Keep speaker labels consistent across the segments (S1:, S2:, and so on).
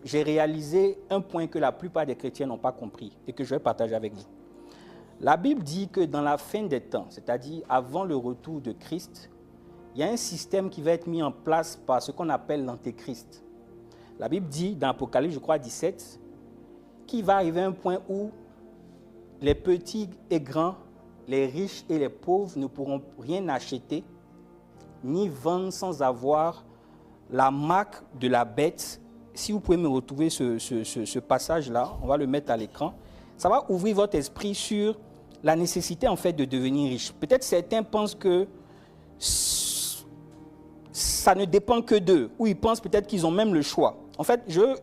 S1: j'ai réalisé un point que la plupart des chrétiens n'ont pas compris et que je vais partager avec vous. La Bible dit que dans la fin des temps, c'est-à-dire avant le retour de Christ, il y a un système qui va être mis en place par ce qu'on appelle l'antéchrist. La Bible dit dans Apocalypse, je crois 17, qu'il va arriver un point où les petits et grands, les riches et les pauvres ne pourront rien acheter ni vendre sans avoir la marque de la bête. Si vous pouvez me retrouver ce passage-là, on va le mettre à l'écran. Ça va ouvrir votre esprit sur la nécessité en fait de devenir riche. Peut-être certains pensent que ça ne dépend que d'eux, ou ils pensent peut-être qu'ils ont même le choix. En fait, je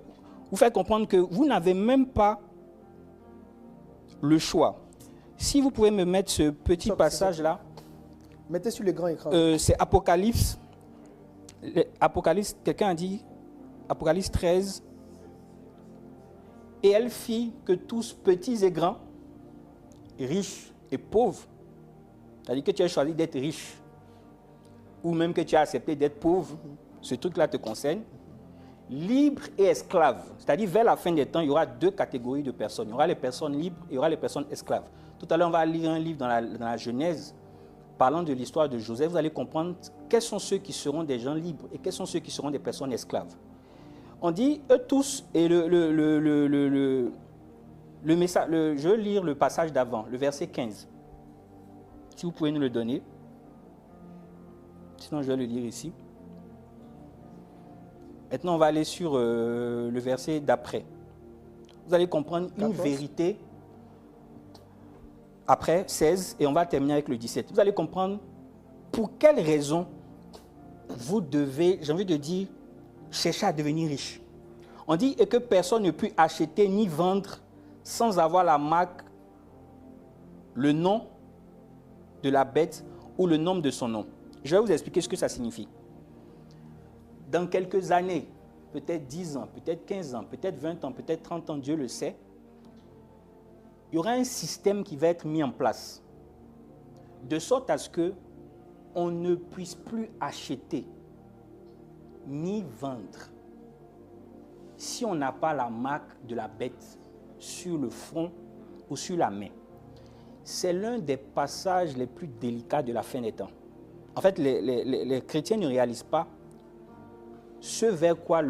S1: vous fais comprendre que vous n'avez même pas le choix. Si vous pouvez me mettre ce petit passage-là.
S2: Mettez sur le grand écran.
S1: C'est Apocalypse. Apocalypse, quelqu'un a dit Apocalypse 13. Et elle fit que tous, petits et grands, riches et pauvres, c'est-à-dire que tu as choisi d'être riche, ou même que tu as accepté d'être pauvre, ce truc-là te concerne, libre et esclave. C'est-à-dire vers la fin des temps, il y aura deux catégories de personnes. Il y aura les personnes libres et il y aura les personnes esclaves. Tout à l'heure, on va lire un livre dans la Genèse, parlant de l'histoire de Joseph. Vous allez comprendre quels sont ceux qui seront des gens libres et quels sont ceux qui seront des personnes esclaves. On dit, eux tous, et le message, je vais lire le passage d'avant, le verset 15. Si vous pouvez nous le donner. Sinon, je vais le lire ici. Maintenant, on va aller sur le verset d'après. Vous allez comprendre 14. Une vérité. Après, 16, et on va terminer avec le 17. Vous allez comprendre pour quelle raison vous devez, j'ai envie de dire, chercher à devenir riche. On dit et que personne ne peut acheter ni vendre sans avoir la marque, le nom de la bête ou le nom de son nom. Je vais vous expliquer ce que ça signifie. Dans quelques années, peut-être 10 ans, peut-être 15 ans, peut-être 20 ans, peut-être 30 ans, Dieu le sait, il y aura un système qui va être mis en place, de sorte à ce qu'on ne puisse plus acheter ni vendre si on n'a pas la marque de la bête sur le front ou sur la main. C'est l'un des passages les plus délicats de la fin des temps. En fait, les chrétiens ne réalisent pas ce vers quoi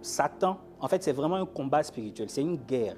S1: Satan, en fait, c'est vraiment un combat spirituel, c'est une guerre